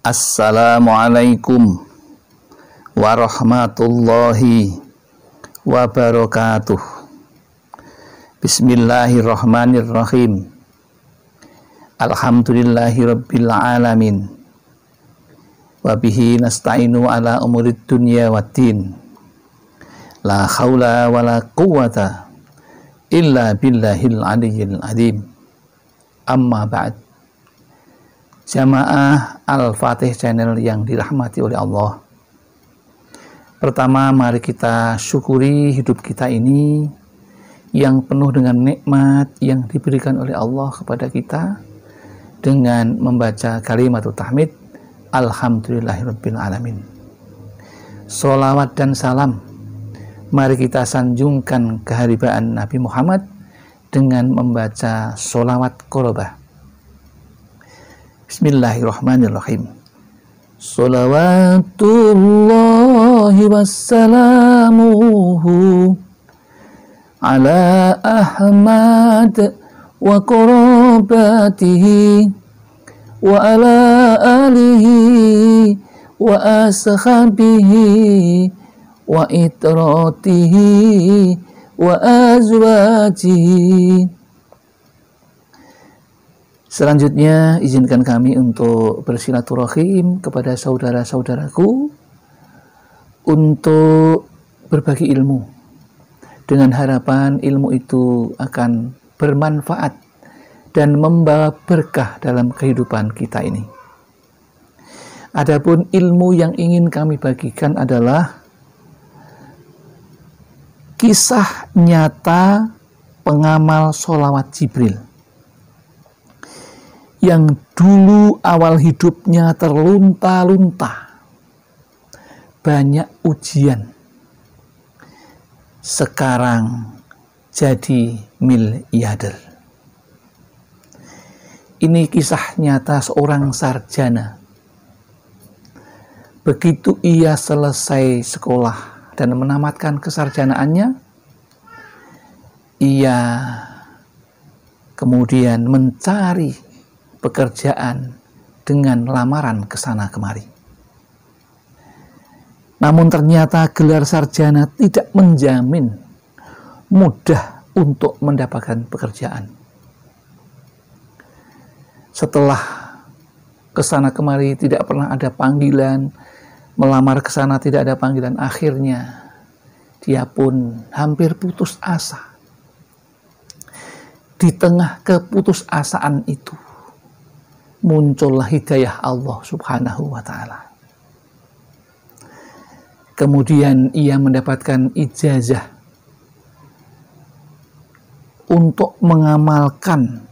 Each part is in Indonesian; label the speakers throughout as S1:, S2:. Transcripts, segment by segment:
S1: Assalamualaikum warahmatullahi wabarakatuh. Bismillahirrahmanirrahim. Alhamdulillahirabbil alamin. Wa bihi nasta'inu ala umurid dunya waddin. La haula wala quwwata illa billahil aliyyil azim. Amma ba'd. Jamaah Al-Fatih Channel yang dirahmati oleh Allah. Pertama, mari kita syukuri hidup kita ini yang penuh dengan nikmat yang diberikan oleh Allah kepada kita dengan membaca kalimat tahmid Alhamdulillahirabbil alamin. Sholawat dan salam mari kita sanjungkan keharibaan Nabi Muhammad dengan membaca sholawat qorobah. Bismillahirrahmanirrahim. Sholawatullahi wassalamuhu ala Ahmad wa qorobatihi wa ala alihi wa ashabihi wa itratihi wa azwajihi. Selanjutnya, izinkan kami untuk bersilaturahim kepada saudara-saudaraku untuk berbagi ilmu dengan harapan ilmu itu akan bermanfaat dan membawa berkah dalam kehidupan kita ini. Adapun ilmu yang ingin kami bagikan adalah kisah nyata pengamal sholawat Jibril yang dulu awal hidupnya terlunta-lunta, banyak ujian, sekarang jadi miliarder. Ini kisah nyata seorang sarjana. Begitu ia selesai sekolah dan menamatkan kesarjanaannya, ia kemudian mencari pekerjaan dengan lamaran ke sana kemari. Namun ternyata gelar sarjana tidak menjamin mudah untuk mendapatkan pekerjaan. Setelah ke sana kemari tidak pernah ada panggilan, melamar ke sana tidak ada panggilan, akhirnya dia pun hampir putus asa. Di tengah keputusasaan itu muncullah hidayah Allah subhanahu wa ta'ala. Kemudian ia mendapatkan ijazah untuk mengamalkan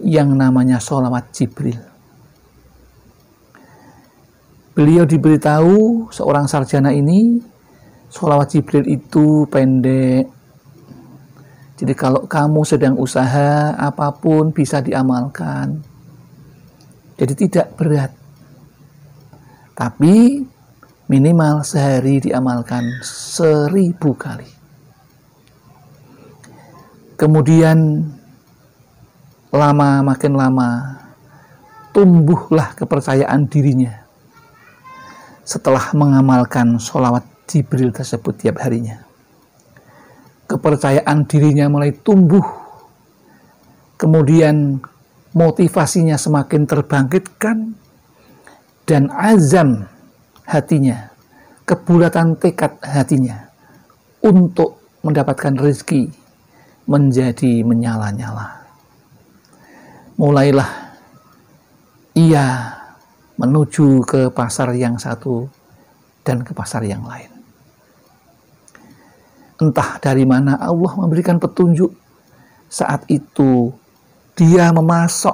S1: yang namanya sholawat Jibril. Beliau diberitahu, seorang sarjana ini, sholawat Jibril itu pendek. Jadi kalau kamu sedang usaha apapun bisa diamalkan. Jadi tidak berat, tapi minimal sehari diamalkan 1000 kali. Kemudian makin lama tumbuhlah kepercayaan dirinya setelah mengamalkan sholawat Jibril tersebut tiap harinya. Kepercayaan dirinya mulai tumbuh, kemudian motivasinya semakin terbangkitkan dan azam hatinya, kebulatan tekad hatinya untuk mendapatkan rezeki menjadi menyala-nyala. Mulailah ia menuju ke pasar yang satu dan ke pasar yang lain. Entah dari mana Allah memberikan petunjuk. Saat itu dia memasok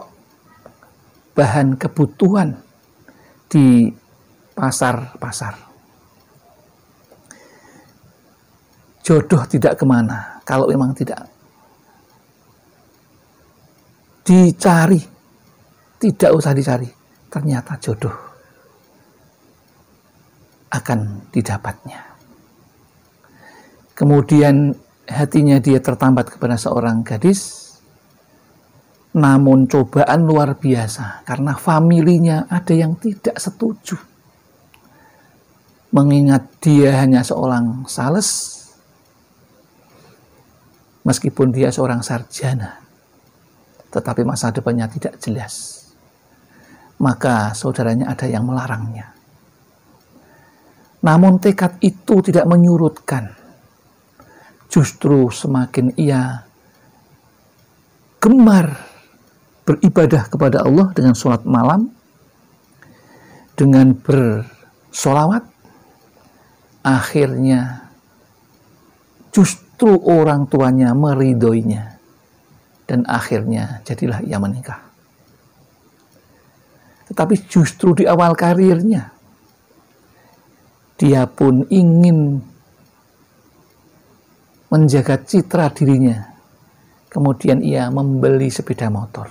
S1: bahan kebutuhan di pasar-pasar. Jodoh tidak kemana kalau memang tidak dicari, tidak usah dicari, ternyata jodoh akan didapatnya. Kemudian hatinya dia tertambat kepada seorang gadis Namun cobaan luar biasa karena familinya ada yang tidak setuju. Mengingat dia hanya seorang sales, meskipun dia seorang sarjana, tetapi masa depannya tidak jelas. Maka saudaranya ada yang melarangnya. Namun tekad itu tidak menyurutkan. Justru semakin ia gemar beribadah kepada Allah dengan sholat malam, dengan bersolawat, akhirnya justru orang tuanya meridhoinya, dan akhirnya jadilah ia menikah. Tetapi justru di awal karirnya, dia pun ingin menjaga citra dirinya. Kemudian ia membeli sepeda motor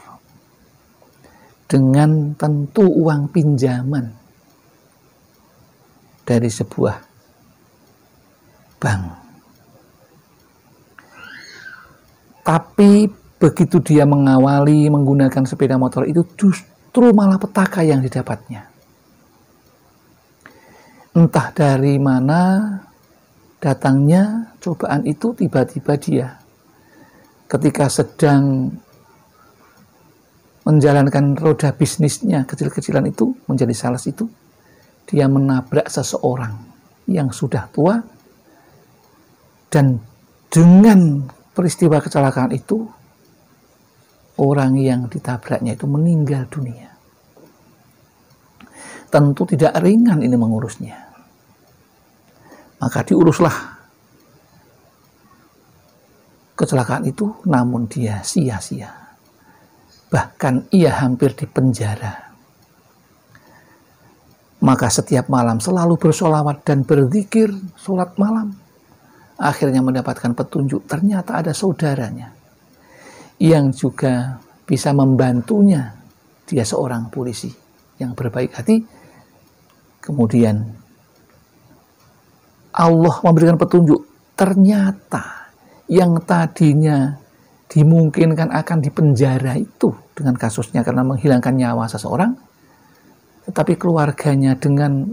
S1: dengan tentu uang pinjaman dari sebuah bank. Tapi begitu dia mengawali menggunakan sepeda motor itu, justru malah petaka yang didapatnya. Entah dari mana datangnya cobaan itu, tiba-tiba dia ketika sedang menjalankan roda bisnisnya kecil-kecilan itu, menjadi sales itu, dia menabrak seseorang yang sudah tua, dan dengan peristiwa kecelakaan itu, orang yang ditabraknya itu meninggal dunia. Tentu tidak ringan ini mengurusnya. Maka diuruslah kecelakaan itu, namun dia sia-sia. Bahkan ia hampir dipenjara. Maka setiap malam selalu bersolawat dan berzikir sholat malam. Akhirnya mendapatkan petunjuk, ternyata ada saudaranya yang juga bisa membantunya. Dia seorang polisi yang berbaik hati. Kemudian Allah memberikan petunjuk, ternyata yang tadinya dimungkinkan akan dipenjara itu dengan kasusnya karena menghilangkan nyawa seseorang, tetapi keluarganya dengan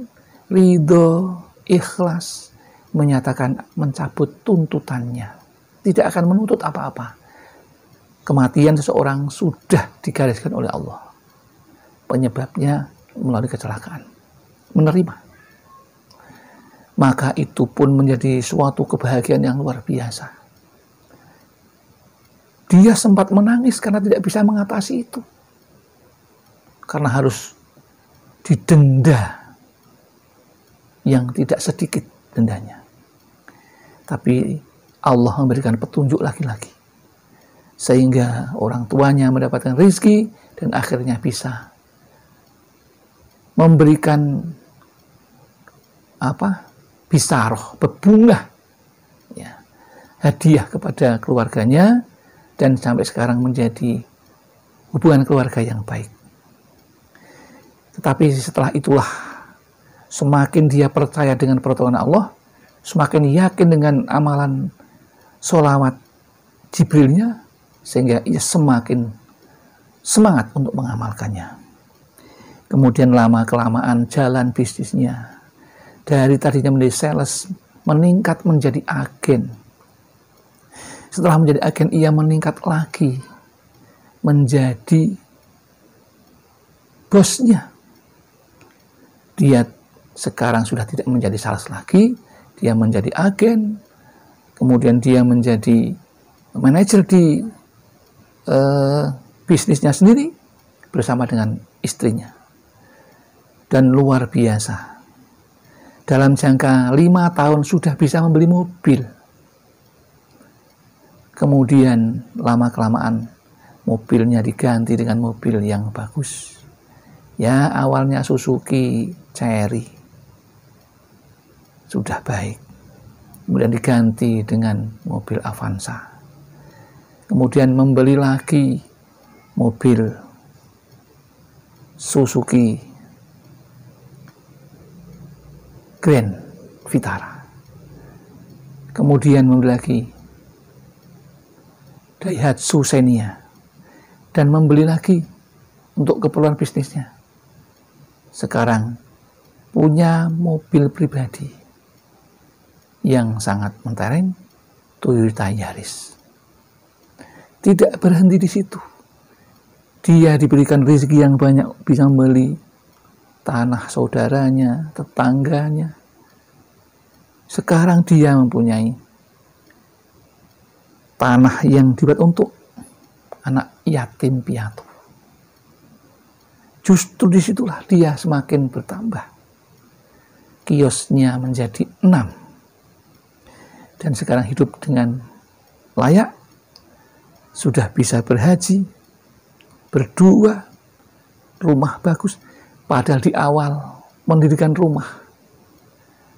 S1: ridho, ikhlas menyatakan mencabut tuntutannya, tidak akan menuntut apa-apa. Kematian seseorang sudah digariskan oleh Allah, penyebabnya melalui kecelakaan, menerima. Maka itu pun menjadi suatu kebahagiaan yang luar biasa. Dia sempat menangis karena tidak bisa mengatasi itu. Karena harus didenda yang tidak sedikit dendanya. Tapi Allah memberikan petunjuk lagi-lagi. Sehingga orang tuanya mendapatkan rezeki dan akhirnya bisa memberikan bisaroh, bebungah, ya, hadiah kepada keluarganya. Dan sampai sekarang menjadi hubungan keluarga yang baik. Tetapi setelah itulah, semakin dia percaya dengan pertolongan Allah, semakin yakin dengan amalan sholawat Jibrilnya, sehingga ia semakin semangat untuk mengamalkannya. Kemudian lama-kelamaan jalan bisnisnya. Dari tadinya menjadi sales, meningkat menjadi agen. Setelah menjadi agen, ia meningkat lagi menjadi bosnya. Dia sekarang sudah tidak menjadi sales lagi, dia menjadi agen, kemudian dia menjadi manajer di bisnisnya sendiri bersama dengan istrinya. Dan luar biasa, dalam jangka 5 tahun sudah bisa membeli mobil. Kemudian lama-kelamaan mobilnya diganti dengan mobil yang bagus. Ya, awalnya Suzuki Cherry, sudah baik. Kemudian diganti dengan mobil Avanza. Kemudian membeli lagi mobil Suzuki Grand Vitara. Kemudian membeli lagi Daihatsu Xenia. dan membeli lagi untuk keperluan bisnisnya. Sekarang punya mobil pribadi yang sangat mentereng, Toyota Yaris. Tidak berhenti di situ. Dia diberikan rezeki yang banyak, bisa membeli tanah saudaranya, tetangganya. Sekarang dia mempunyai tanah yang dibuat untuk anak yatim piatu. Justru disitulah dia semakin bertambah. Kiosnya menjadi 6. Dan sekarang hidup dengan layak, sudah bisa berhaji, berdua, rumah bagus. Padahal di awal mendirikan rumah,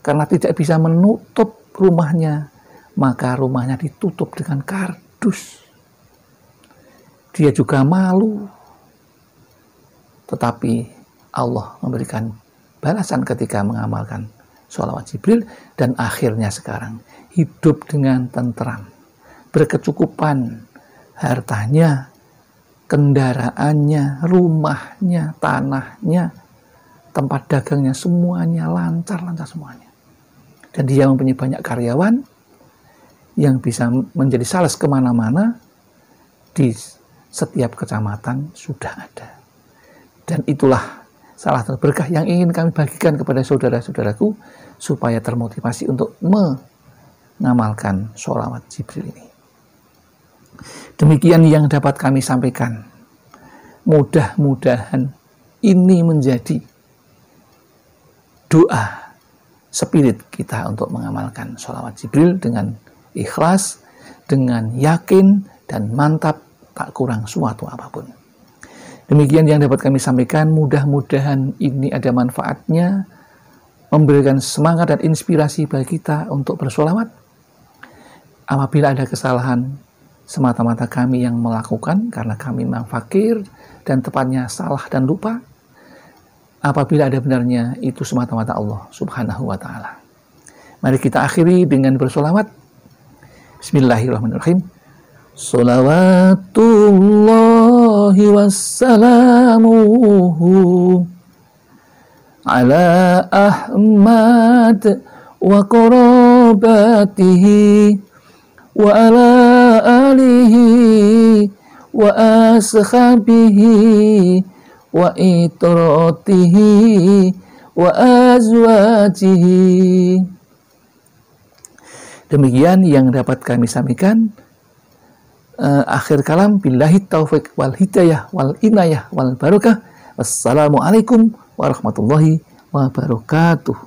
S1: karena tidak bisa menutup rumahnya, maka rumahnya ditutup dengan kardus. Dia juga malu. Tetapi Allah memberikan balasan ketika mengamalkan sholawat Jibril, dan akhirnya sekarang hidup dengan tentram, berkecukupan, hartanya, kendaraannya, rumahnya, tanahnya, tempat dagangnya, semuanya lancar-lancar semuanya. Dan dia mempunyai banyak karyawan yang bisa menjadi sales kemana-mana, di setiap kecamatan sudah ada. Dan itulah salah satu berkah yang ingin kami bagikan kepada saudara-saudaraku, supaya termotivasi untuk mengamalkan sholawat Jibril ini. Demikian yang dapat kami sampaikan. Mudah-mudahan ini menjadi doa spirit kita untuk mengamalkan sholawat Jibril dengan ikhlas, dengan yakin dan mantap, tak kurang suatu apapun. Demikian yang dapat kami sampaikan. Mudah-mudahan ini ada manfaatnya, memberikan semangat dan inspirasi bagi kita untuk bersolawat. Apabila ada kesalahan, semata-mata kami yang melakukan, karena kami memang fakir dan tepatnya salah dan lupa. Apabila ada benarnya, itu semata-mata Allah Subhanahu wa ta'ala. Mari kita akhiri dengan bersolawat. Bismillahirrahmanirrahim. Salawatullahi wassalamuhu ala Ahmad wa qarabatihi wa ala alihi wa ashabihi wa itratihi wa azwajihi. Demikian yang dapat kami sampaikan. Akhir kalam, billahi taufiq wal hidayah wal inayah wal barakah. Wassalamualaikum warahmatullahi wabarakatuh.